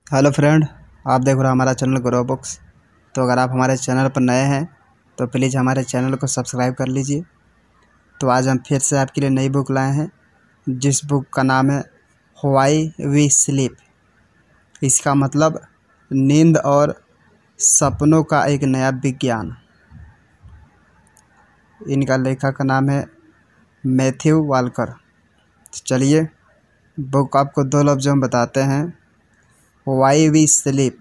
Hello friend, आप देख रहे हो हमारा चैनल ग्रो बुक्स। तो अगर आप हमारे चैनल पर नए हैं तो प्लीज़ हमारे चैनल को सब्सक्राइब कर लीजिए। तो आज हम फिर से आपके लिए नई बुक लाए हैं, जिस बुक का नाम है व्हाई वी स्लीप। इसका मतलब नींद और सपनों का एक नया विज्ञान। इनका लेखक का नाम है मैथ्यू वाल्कर। चलिए बुक आपको दो लफ्ज़ों में बताते हैं। व्हाई वी स्लीप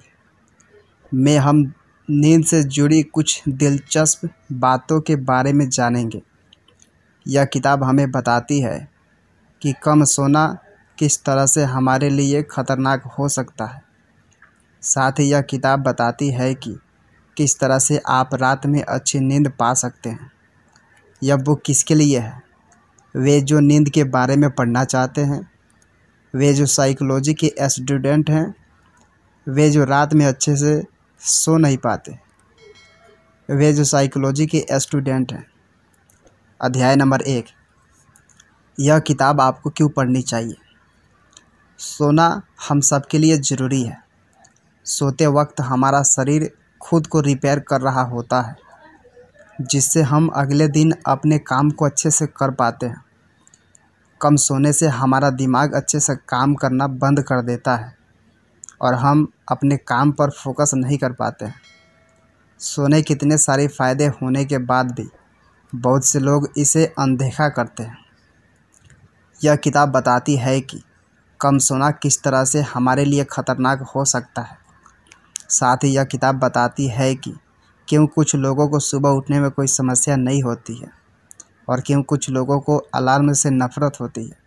में हम नींद से जुड़ी कुछ दिलचस्प बातों के बारे में जानेंगे। यह किताब हमें बताती है कि कम सोना किस तरह से हमारे लिए खतरनाक हो सकता है। साथ ही यह किताब बताती है कि किस तरह से आप रात में अच्छी नींद पा सकते हैं। यह बुक किसके लिए है? वे जो नींद के बारे में पढ़ना चाहते हैं, वे जो साइकोलॉजी के स्टूडेंट हैं, वे जो रात में अच्छे से सो नहीं पाते, वे जो साइकोलॉजी के स्टूडेंट हैं। अध्याय नंबर 1। यह किताब आपको क्यों पढ़नी चाहिए। सोना हम सब के लिए ज़रूरी है। सोते वक्त हमारा शरीर खुद को रिपेयर कर रहा होता है, जिससे हम अगले दिन अपने काम को अच्छे से कर पाते हैं। कम सोने से हमारा दिमाग अच्छे से काम करना बंद कर देता है और हम अपने काम पर फोकस नहीं कर पाते हैं। सोने के इतने सारे फ़ायदे होने के बाद भी बहुत से लोग इसे अनदेखा करते हैं। यह किताब बताती है कि कम सोना किस तरह से हमारे लिए ख़तरनाक हो सकता है। साथ ही यह किताब बताती है कि क्यों कुछ लोगों को सुबह उठने में कोई समस्या नहीं होती है और क्यों कुछ लोगों को अलार्म से नफ़रत होती है।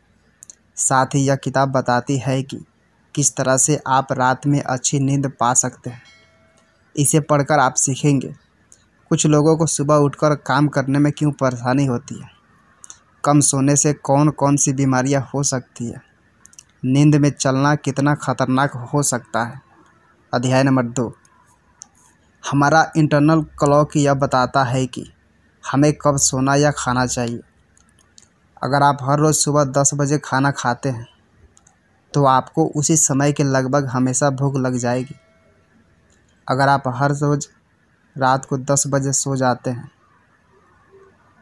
साथ ही यह किताब बताती है कि किस तरह से आप रात में अच्छी नींद पा सकते हैं। इसे पढ़कर आप सीखेंगे कुछ लोगों को सुबह उठकर काम करने में क्यों परेशानी होती है, कम सोने से कौन कौन सी बीमारियां हो सकती है, नींद में चलना कितना खतरनाक हो सकता है। अध्याय नंबर 2। हमारा इंटरनल क्लॉक यह बताता है कि हमें कब सोना या खाना चाहिए। अगर आप हर रोज़ सुबह 10 बजे खाना खाते हैं तो आपको उसी समय के लगभग हमेशा भूख लग जाएगी। अगर आप हर रोज़ रात को 10 बजे सो जाते हैं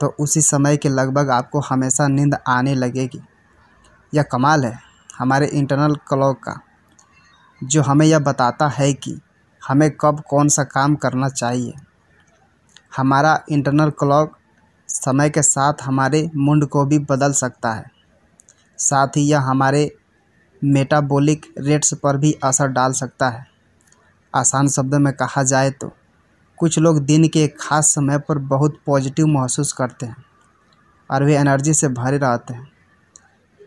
तो उसी समय के लगभग आपको हमेशा नींद आने लगेगी। यह कमाल है हमारे इंटरनल क्लॉक का, जो हमें यह बताता है कि हमें कब कौन सा काम करना चाहिए। हमारा इंटरनल क्लॉक समय के साथ हमारे मूड को भी बदल सकता है। साथ ही यह हमारे मेटाबॉलिक रेट्स पर भी असर डाल सकता है। आसान शब्दों में कहा जाए तो कुछ लोग दिन के एक ख़ास समय पर बहुत पॉजिटिव महसूस करते हैं और वे एनर्जी से भरे रहते हैं,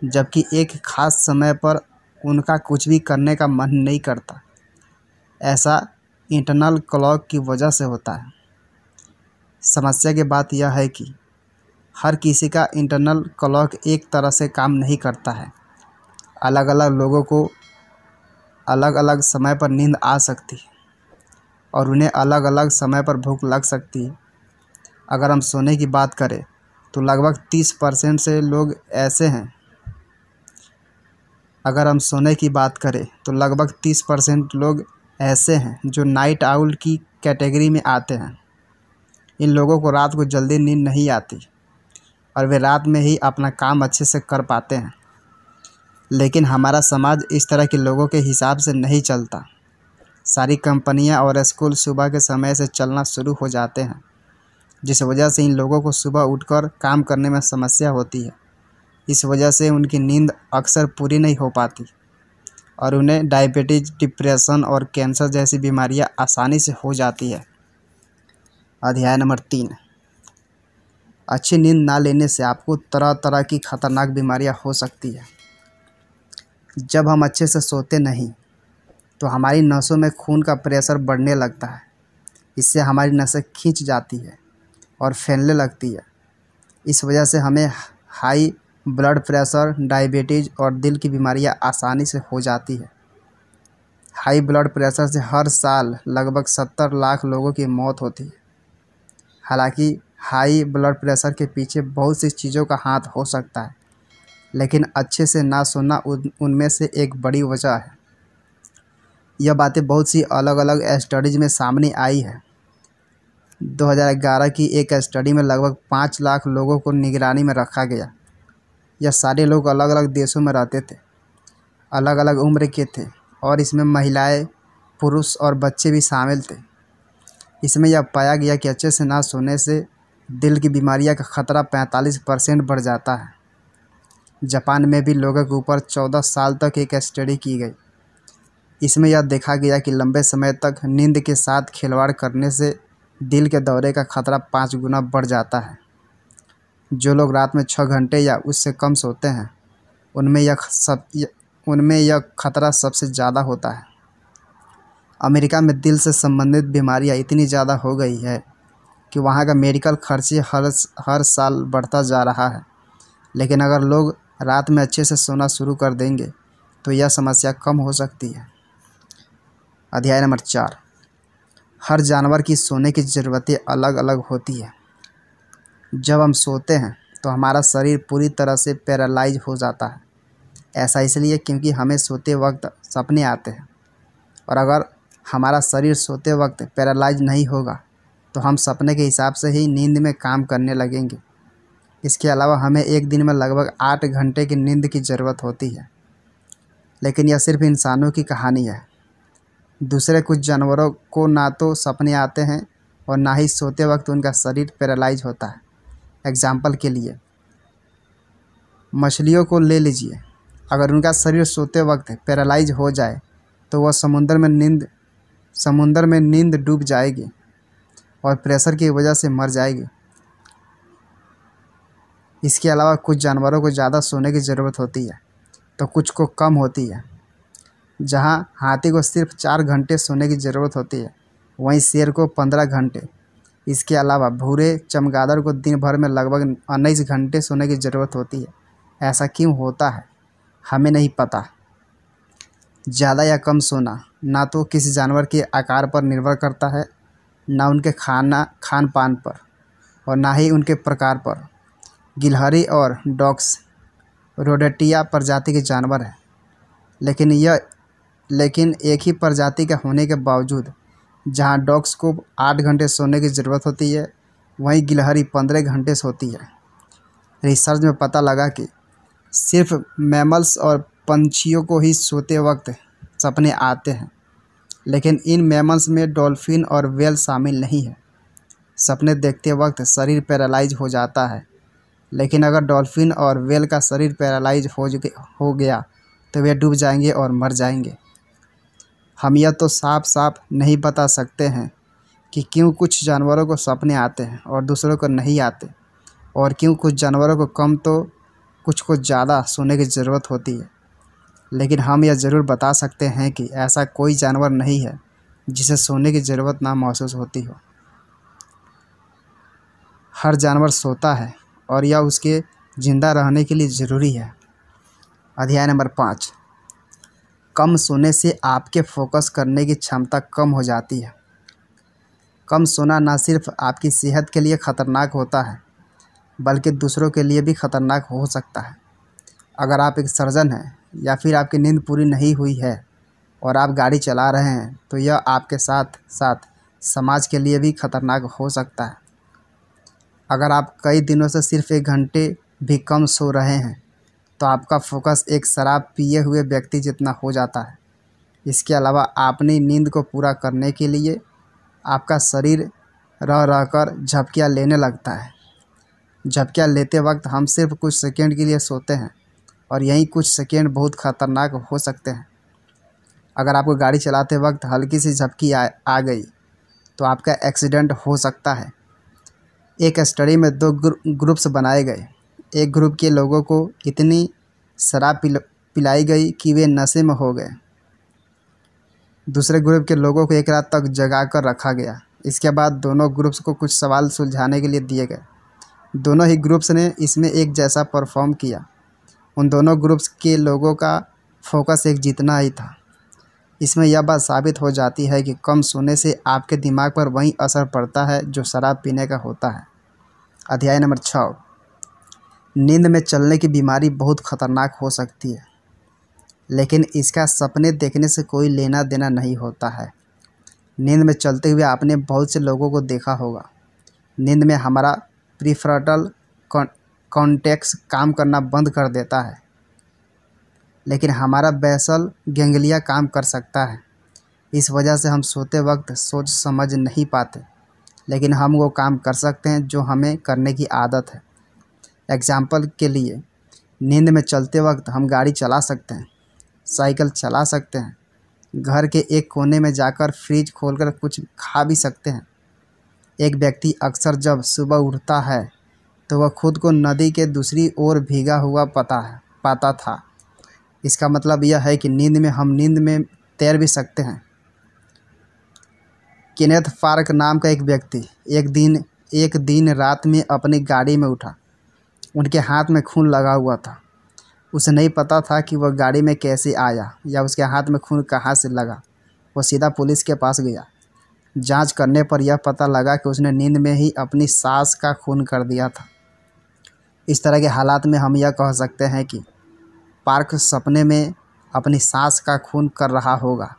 जबकि एक ख़ास समय पर उनका कुछ भी करने का मन नहीं करता। ऐसा इंटरनल क्लॉक की वजह से होता है। समस्या की बात यह है कि हर किसी का इंटरनल क्लॉक एक तरह से काम नहीं करता है। अलग अलग लोगों को अलग अलग समय पर नींद आ सकती है और उन्हें अलग अलग समय पर भूख लग सकती है। अगर हम सोने की बात करें तो लगभग 30% से लोग ऐसे हैं अगर हम सोने की बात करें तो लगभग 30% लोग ऐसे हैं जो नाइट आउल की कैटेगरी में आते हैं। इन लोगों को रात को जल्दी नींद नहीं आती और वे रात में ही अपना काम अच्छे से कर पाते हैं। लेकिन हमारा समाज इस तरह के लोगों के हिसाब से नहीं चलता। सारी कंपनियां और स्कूल सुबह के समय से चलना शुरू हो जाते हैं, जिस वजह से इन लोगों को सुबह उठकर काम करने में समस्या होती है। इस वजह से उनकी नींद अक्सर पूरी नहीं हो पाती और उन्हें डायबिटीज़, डिप्रेशन और कैंसर जैसी बीमारियां आसानी से हो जाती है। अध्याय नंबर 3। अच्छी नींद ना लेने से आपको तरह तरह की खतरनाक बीमारियां हो सकती है। जब हम अच्छे से सोते नहीं तो हमारी नसों में खून का प्रेशर बढ़ने लगता है। इससे हमारी नसें खींच जाती है और फैलने लगती है। इस वजह से हमें हाई ब्लड प्रेशर, डायबिटीज़ और दिल की बीमारियां आसानी से हो जाती है। हाई ब्लड प्रेशर से हर साल लगभग 70 लाख लोगों की मौत होती है। हालांकि हाई ब्लड प्रेशर के पीछे बहुत सी चीज़ों का हाथ हो सकता है, लेकिन अच्छे से ना सोना उनमें से एक बड़ी वजह है। यह बातें बहुत सी अलग अलग स्टडीज़ में सामने आई है। 2011 की एक स्टडी में लगभग 5 लाख लोगों को निगरानी में रखा गया। यह सारे लोग अलग अलग देशों में रहते थे, अलग अलग उम्र के थे और इसमें महिलाएं, पुरुष और बच्चे भी शामिल थे। इसमें यह पाया गया कि अच्छे से ना सोने से दिल की बीमारियां का खतरा 45% बढ़ जाता है। जापान में भी लोगों के ऊपर 14 साल तक एक स्टडी की गई। इसमें यह देखा गया कि लंबे समय तक नींद के साथ खिलवाड़ करने से दिल के दौरे का खतरा 5 गुना बढ़ जाता है। जो लोग रात में 6 घंटे या उससे कम सोते हैं उनमें यह खतरा सबसे ज़्यादा होता है। अमेरिका में दिल से संबंधित बीमारियां इतनी ज़्यादा हो गई है कि वहाँ का मेडिकल खर्चे हर साल बढ़ता जा रहा है। लेकिन अगर लोग रात में अच्छे से सोना शुरू कर देंगे तो यह समस्या कम हो सकती है। अध्याय नंबर 4। हर जानवर की सोने की ज़रूरतें अलग अलग होती है। जब हम सोते हैं तो हमारा शरीर पूरी तरह से पैरालाइज हो जाता है। ऐसा इसलिए क्योंकि हमें सोते वक्त सपने आते हैं, और अगर हमारा शरीर सोते वक्त पैरालाइज नहीं होगा तो हम सपने के हिसाब से ही नींद में काम करने लगेंगे। इसके अलावा हमें एक दिन में लगभग 8 घंटे की नींद की ज़रूरत होती है। लेकिन यह सिर्फ इंसानों की कहानी है। दूसरे कुछ जानवरों को ना तो सपने आते हैं और ना ही सोते वक्त उनका शरीर पैरालाइज होता है। एग्जाम्पल के लिए मछलियों को ले लीजिए। अगर उनका शरीर सोते वक्त पैरालाइज हो जाए तो वह समुंदर में नींद डूब जाएगी और प्रेशर की वजह से मर जाएगी। इसके अलावा कुछ जानवरों को ज़्यादा सोने की ज़रूरत होती है तो कुछ को कम होती है। जहाँ हाथी को सिर्फ 4 घंटे सोने की ज़रूरत होती है, वहीं शेर को 15 घंटे। इसके अलावा भूरे चमगादड़ को दिन भर में लगभग 19 घंटे सोने की ज़रूरत होती है। ऐसा क्यों होता है हमें नहीं पता। ज़्यादा या कम सोना ना तो किसी जानवर के आकार पर निर्भर करता है, ना उनके खान पान पर, और ना ही उनके प्रकार पर। गिलहरी और डॉग्स रोडेंटिया प्रजाति के जानवर हैं, लेकिन एक ही प्रजाति का होने के बावजूद जहाँ डॉग्स को 8 घंटे सोने की ज़रूरत होती है, वहीं गिलहरी 15 घंटे सोती है। रिसर्च में पता लगा कि सिर्फ मैमल्स और पंछियों को ही सोते वक्त सपने आते हैं, लेकिन इन मैमल्स में डॉल्फिन और व्हेल शामिल नहीं है। सपने देखते वक्त शरीर पैरालाइज हो जाता है, लेकिन अगर डॉल्फिन और व्हेल का शरीर पैरालाइज हो गया तो वे डूब जाएंगे और मर जाएंगे। हम यह तो साफ साफ नहीं बता सकते हैं कि क्यों कुछ जानवरों को सपने आते हैं और दूसरों को नहीं आते, और क्यों कुछ जानवरों को कम तो कुछ को ज़्यादा सोने की ज़रूरत होती है। लेकिन हम यह ज़रूर बता सकते हैं कि ऐसा कोई जानवर नहीं है जिसे सोने की ज़रूरत ना महसूस होती हो। हर जानवर सोता है और यह उसके ज़िंदा रहने के लिए ज़रूरी है। अध्याय नंबर 5। कम सोने से आपके फोकस करने की क्षमता कम हो जाती है। कम सोना न सिर्फ आपकी सेहत के लिए ख़तरनाक होता है, बल्कि दूसरों के लिए भी ख़तरनाक हो सकता है। अगर आप एक सर्जन हैं या फिर आपकी नींद पूरी नहीं हुई है और आप गाड़ी चला रहे हैं तो यह आपके साथ साथ समाज के लिए भी ख़तरनाक हो सकता है। अगर आप कई दिनों से सिर्फ 1 घंटे भी कम सो रहे हैं तो आपका फोकस एक शराब पिए हुए व्यक्ति जितना हो जाता है। इसके अलावा अपनी नींद को पूरा करने के लिए आपका शरीर रह रहकर झपकियाँ लेने लगता है। झपकियाँ लेते वक्त हम सिर्फ कुछ सेकंड के लिए सोते हैं और यही कुछ सेकंड बहुत ख़तरनाक हो सकते हैं। अगर आपको गाड़ी चलाते वक्त हल्की सी झपकी आ गई तो आपका एक्सीडेंट हो सकता है। एक स्टडी में 2 ग्रुप्स बनाए गए। एक ग्रुप के लोगों को इतनी शराब पिलाई गई कि वे नशे में हो गए। दूसरे ग्रुप के लोगों को एक रात तक जगा कर रखा गया। इसके बाद दोनों ग्रुप्स को कुछ सवाल सुलझाने के लिए दिए गए। दोनों ही ग्रुप्स ने इसमें एक जैसा परफॉर्म किया। उन दोनों ग्रुप्स के लोगों का फोकस एक जितना ही था। इसमें यह बात साबित हो जाती है कि कम सोने से आपके दिमाग पर वही असर पड़ता है जो शराब पीने का होता है। अध्याय नंबर 6। नींद में चलने की बीमारी बहुत ख़तरनाक हो सकती है। लेकिन इसका सपने देखने से कोई लेना देना नहीं होता है। नींद में चलते हुए आपने बहुत से लोगों को देखा होगा। नींद में हमारा प्रीफ्रंटल कॉर्टेक्स काम करना बंद कर देता है, लेकिन हमारा बेसल गैंग्लिया काम कर सकता है। इस वजह से हम सोते वक्त सोच समझ नहीं पाते, लेकिन हम वो काम कर सकते हैं जो हमें करने की आदत है। एग्जाम्पल के लिए, नींद में चलते वक्त हम गाड़ी चला सकते हैं, साइकिल चला सकते हैं, घर के एक कोने में जाकर फ्रिज खोलकर कुछ खा भी सकते हैं। एक व्यक्ति अक्सर जब सुबह उठता है तो वह खुद को नदी के दूसरी ओर भीगा हुआ पाता था। इसका मतलब यह है कि नींद में तैर भी सकते हैं। केनेथ पार्क नाम का एक व्यक्ति एक दिन रात में अपनी गाड़ी में उठा। उनके हाथ में खून लगा हुआ था। उसे नहीं पता था कि वह गाड़ी में कैसे आया या उसके हाथ में खून कहाँ से लगा। वो सीधा पुलिस के पास गया। जांच करने पर यह पता लगा कि उसने नींद में ही अपनी सांस का खून कर दिया था। इस तरह के हालात में हम यह कह सकते हैं कि पार्क सपने में अपनी सांस का खून कर रहा होगा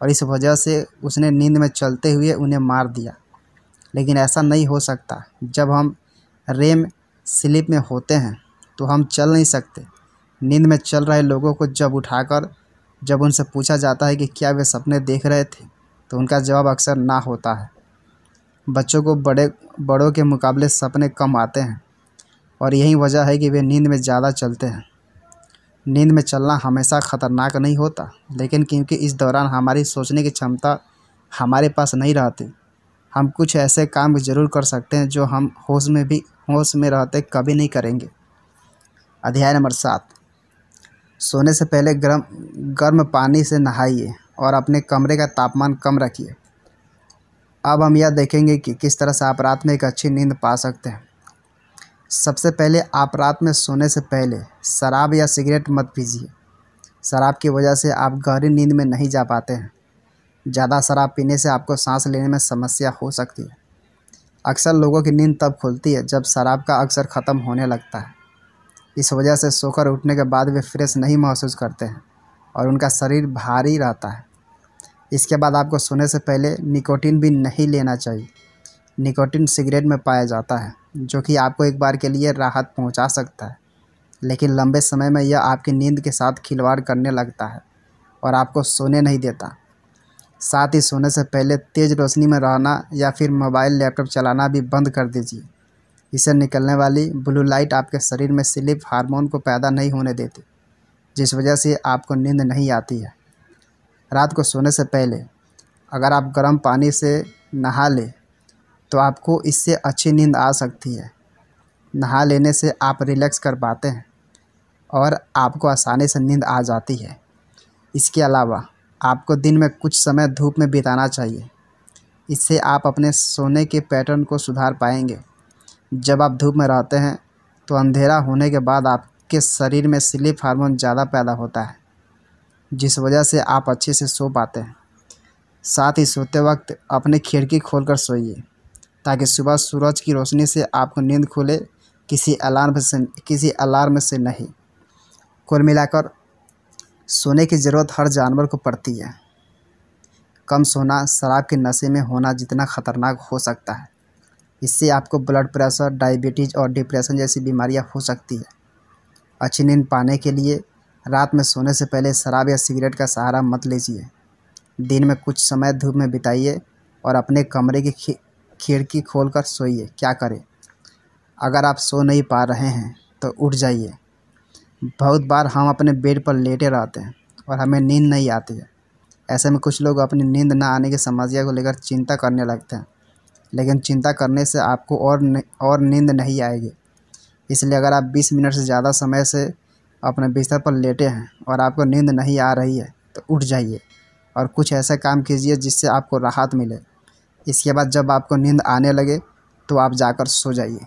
और इस वजह से उसने नींद में चलते हुए उन्हें मार दिया। लेकिन ऐसा नहीं हो सकता। जब हम रेम स्लीप में होते हैं तो हम चल नहीं सकते। नींद में चल रहे लोगों को जब उनसे पूछा जाता है कि क्या वे सपने देख रहे थे, तो उनका जवाब अक्सर ना होता है। बच्चों को बड़ों के मुकाबले सपने कम आते हैं और यही वजह है कि वे नींद में ज़्यादा चलते हैं। नींद में चलना हमेशा ख़तरनाक नहीं होता, लेकिन क्योंकि इस दौरान हमारी सोचने की क्षमता हमारे पास नहीं रहती, हम कुछ ऐसे काम ज़रूर कर सकते हैं जो हम होश में रहते कभी नहीं करेंगे। अध्याय नंबर 7। सोने से पहले गर्म पानी से नहाइए और अपने कमरे का तापमान कम रखिए। अब हम यह देखेंगे कि किस तरह से आप रात में एक अच्छी नींद पा सकते हैं। सबसे पहले आप रात में सोने से पहले शराब या सिगरेट मत पीजिए। शराब की वजह से आप गहरी नींद में नहीं जा पाते हैं। ज़्यादा शराब पीने से आपको सांस लेने में समस्या हो सकती है। अक्सर लोगों की नींद तब खुलती है जब शराब का अक्सर ख़त्म होने लगता है। इस वजह से सोकर उठने के बाद वे फ्रेश नहीं महसूस करते हैं और उनका शरीर भारी रहता है। इसके बाद आपको सोने से पहले निकोटीन भी नहीं लेना चाहिए। निकोटीन सिगरेट में पाया जाता है, जो कि आपको एक बार के लिए राहत पहुंचा सकता है, लेकिन लंबे समय में यह आपकी नींद के साथ खिलवाड़ करने लगता है और आपको सोने नहीं देता। साथ ही सोने से पहले तेज़ रोशनी में रहना या फिर मोबाइल लैपटॉप चलाना भी बंद कर दीजिए। इससे निकलने वाली ब्लू लाइट आपके शरीर में स्लीप हार्मोन को पैदा नहीं होने देती, जिस वजह से आपको नींद नहीं आती है। रात को सोने से पहले अगर आप गर्म पानी से नहा लें तो आपको इससे अच्छी नींद आ सकती है। नहा लेने से आप रिलैक्स कर पाते हैं और आपको आसानी से नींद आ जाती है। इसके अलावा आपको दिन में कुछ समय धूप में बिताना चाहिए। इससे आप अपने सोने के पैटर्न को सुधार पाएंगे। जब आप धूप में रहते हैं तो अंधेरा होने के बाद आपके शरीर में स्लीप हार्मोन ज़्यादा पैदा होता है, जिस वजह से आप अच्छे से सो पाते हैं। साथ ही सोते वक्त अपनी खिड़की खोलकर सोइए ताकि सुबह सूरज की रोशनी से आपको नींद खुले, किसी अलार्म से नहीं। कुल मिलाकर सोने की ज़रूरत हर जानवर को पड़ती है। कम सोना शराब के नशे में होना जितना ख़तरनाक हो सकता है। इससे आपको ब्लड प्रेशर, डायबिटीज़ और डिप्रेशन जैसी बीमारियां हो सकती है। अच्छी नींद पाने के लिए रात में सोने से पहले शराब या सिगरेट का सहारा मत लीजिए। दिन में कुछ समय धूप में बिताइए और अपने कमरे की खिड़की खोलकर सोइए। क्या करें? अगर आप सो नहीं पा रहे हैं तो उठ जाइए। बहुत बार हम अपने बेड पर लेटे रहते हैं और हमें नींद नहीं आती है। ऐसे में कुछ लोग अपनी नींद न आने की समस्या को लेकर चिंता करने लगते हैं, लेकिन चिंता करने से आपको और नींद नहीं आएगी। इसलिए अगर आप 20 मिनट से ज़्यादा समय से अपने बिस्तर पर लेटे हैं और आपको नींद नहीं आ रही है तो उठ जाइए और कुछ ऐसा काम कीजिए जिससे आपको राहत मिले। इसके बाद जब आपको नींद आने लगे तो आप जाकर सो जाइए।